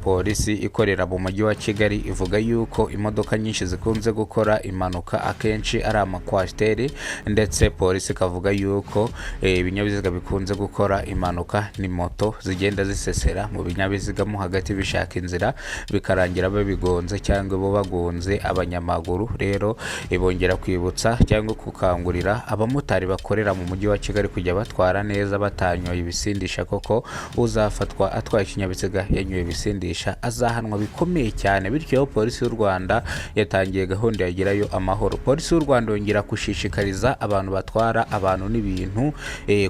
polisi ikorera mu mujyi wa Kigali ivuga yuko imodoka nyinshi zikunze gukora impanuka akenshi ari amakwasiteri, ndetse polisi ikavuga yuko ibinyabiziga bikunze gukora impanuka ni moto zigenda zisesera mu binyabiziga mo hagati bishaka inzira bikarangira babigonze cyangwa bo bagonze abanyamaguru. Rero ibongera kwibutsa cyangwa gukangurira abamotari bakorera mu mujyi wa Kigali kujya batwara neza batanyoye ibisindisha, koko uzafatwa atwaye ikinyabiziga yanyoye ibisindisha azahanwa bikomeye cyane. Bityo polisi y'u Rwanda yatangiye gahunda yagirayo amahoro. Polisi y'u Rwanda yongera gushishikariza abantu batwara abantu n'ibintu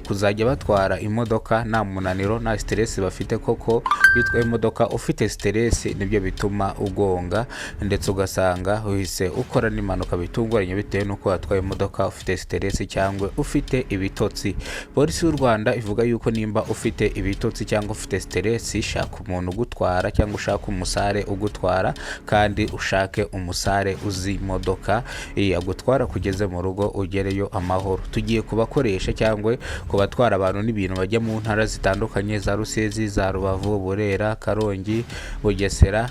kuzajya batwara imodoka nta munaniro nta stress bafite, koko yitwaye imodoka ufite stress nibyo bituma ugonga ndetse ugasanga uhise ukora n'impanuka bitunguranye bitewe nuko watwaye imodoka ufite stress cyangwa ufite ibitotsi. Polisi y'u Rwanda ivuga yuko nimba ufite ibitotsi cyangwa ufite stress, shaka umuntu ugutwara cyangwa ushaka umusare ugutwara, kandi ushake umusare uzi imodoka agutwara kugeze mu rugo ugereyo amahoro. Tugiye kubakoresha cyangwa kubatwara abantu n'ibintu bajya mu ntara zitandukanye za Rusizi, za Rubavu, Burera, Karongi, Bugesera,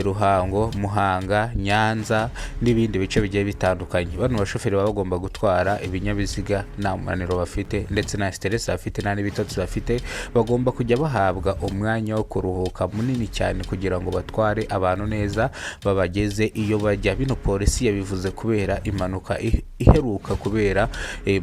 Ruhango, Muhanga, Nyanza n'ibindi bice bigiye bitandukanye. Bano bashoferi baba bagomba gutwara ibinyabiziga nta munaniro bafite ndetse na stress bafite nta n'ibitotsi bafite, bagomba kujya bahabwa umwanya wo kuruhuka munini cyane kugira ngo batware abantu neza babageze iyo bajya. Bino polisi yabivuze kubera impanuka iheruka kubera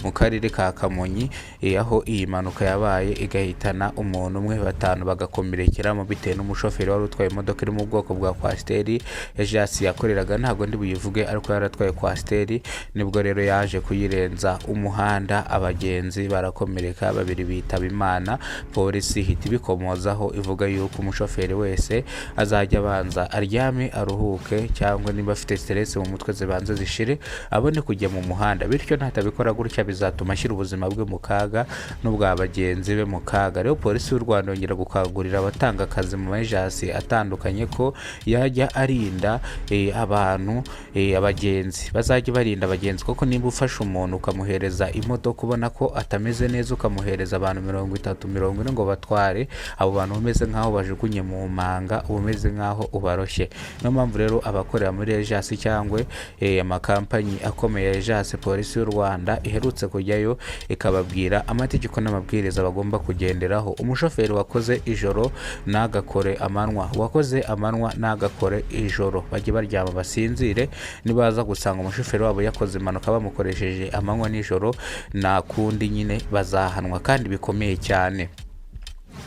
mu karere ka Kamonyi, aho iyi mpanuka yabaye igahitana umuntu umwe, batanu bagakomerekeramo bitewe n'umushoferi wari utwaye imodoka iri mu bwoko bwa kwasiteri ejasi yakoreraga, ntabwo ndi buyivuge ariko yaratwaye kwasiteri. Nibwo rero yaje kuyirenza umuhanda, abagenzi barakomereka, babiri bitaba Imana. Polisi ihita ibikomozaho ivuga yuko umushoferi wese azajya abanza aryame aruhuke, cyangwa niba afite stress mu mutwe zibanze zishire abone kujya mu muhanda, bityo natabikora gutya bizatuma ashyira ubuzima bwe mu kaga n'ubwa bagenzi be mu kaga. Rero polisi y'u Rwanda yongera gukangurira abatanga akazi mu majasi atandukanye ko yajya arinda abantu abagenzi, bazajya barinda abagenzi, kuko nimba ufasha umuntu ukamuhereza imodoka ubona ko atameze neza ukamuhereza abantu 30-40 ngo batware, abo bantu bameze nkaho bajugunye mu manga, ubumeze nkaho ubaroshye. Niyo mpamvu rero abakorera muri ejasi cyangwa amakampanyi akomeye ya ejasi, polisi y'u Rwanda iherutse kujyayo ikababwira amategeko n'amabwiriza bagomba kugenderaho. Umushoferi wakoze ijoro nagakore amanywa, wakoze amanywa nagakore ijoro, bajye baryama basinzire. Nibaza gusanga umushoferi wabo yakoze impanuka bamukoresheje amanywa n'ijoro, nta kundi nyine bazahanwa kandi bikomeye cyane.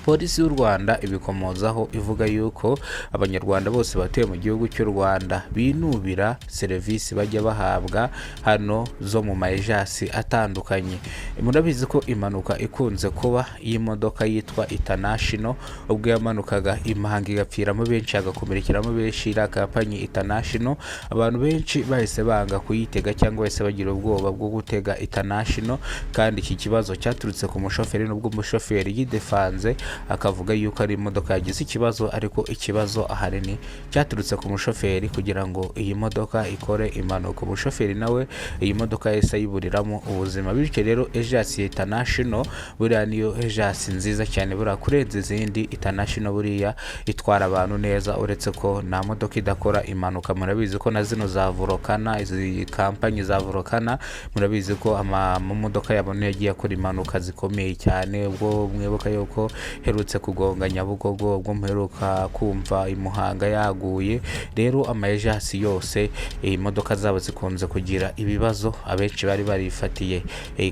Polisi y'u Rwanda ibikomozaho ivuga yuko abanyarwanda bose batuye mu gihugu cy'u Rwanda binubira serivisi bajya bahabwa hano zo mu majasi atandukanye. Murabizi ko impanuka ikunze kuba y'imodoka yitwa International, ubwo yamanukaga Impanga igapfiramo benshi agakomerekeramo benshi, iriya kampanyi International abantu benshi bahise banga kuyitega cyangwa bahise bagira ubwoba bwo gutega International, kandi iki kibazo cyaturutse ku mushoferi, nubwo umushoferi yidefanze akavuga yuko ari imodoka yagize ikibazo, ariko ikibazo ahanini cyaturutse ku mushoferi kugira ngo iyi modoka ikore impanuka. Umushoferi nawe iyi modoka yahise ayiburiramo ubuzima. Bityo rero ejasi International buriya niyo ejasi nziza cyane buriya kurenza izindi. International buriya itwara abantu neza, uretse ko nta modoka idakora impanuka. Murabizi ko na zino za Volcana, izi kampanyi za Volcana, murabizi ko amamodoka yabo yagiye akora impanuka zikomeye cyane. Ubwo mwibuka yuko herutse kugonga Nyabugogo, ubwo mperuka kumva Imuhanga yaguye. Rero amajasi yose imodoka zabo zikunze kugira ibibazo, abenshi bari barifatiye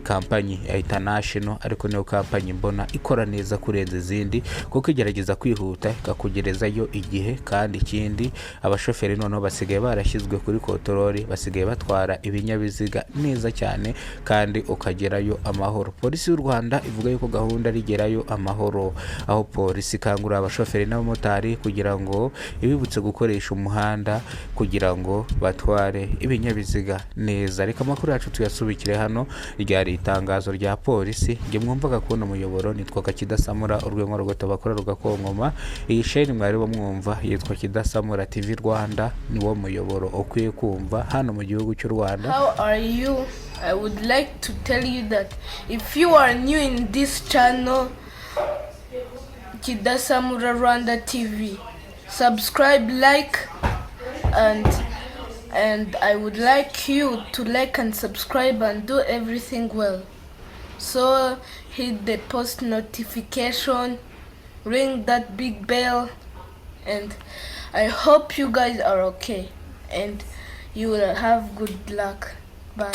kampanyi International, ariko niyo kampanyi mbona ikora neza kurenza izindi, kuko igerageza kwihuta ikakugerezayo igihe. Kandi ikindi, abashoferi noneho basigaye barashyizwe kuri kontorori, basigaye batwara ibinyabiziga neza cyane kandi ukagerayo amahoro. Polisi y'u Rwanda ivuga yuko gahunda rigerayo amahoro, aho polisi ikangurira abashoferi n'abamotari kugira ngo ibibutse gukoresha umuhanda kugira ngo batware ibinyabiziga neza. Reka amakuru yacu tuyasubikire hano. Ryari itangazo rya polisi, nge mwumvaga kubona umuyoboro nitwa Kidasamura, urwego rwato bakora rugakonkoma. Iyi sheni mwari bamwumva yitwa Kidasamura TV Rwanda, niwo muyoboro ukwiye kumva hano mu gihugu cy'u Rwanda. How are you? I would like to tell you that if you are new in this channel, Kidasamura Rwanda TV, subscribe, like, and I would like you to like and subscribe and do everything well. So hit the post notification, ring that big bell, and I hope you guys are okay and you will have good luck. Bye.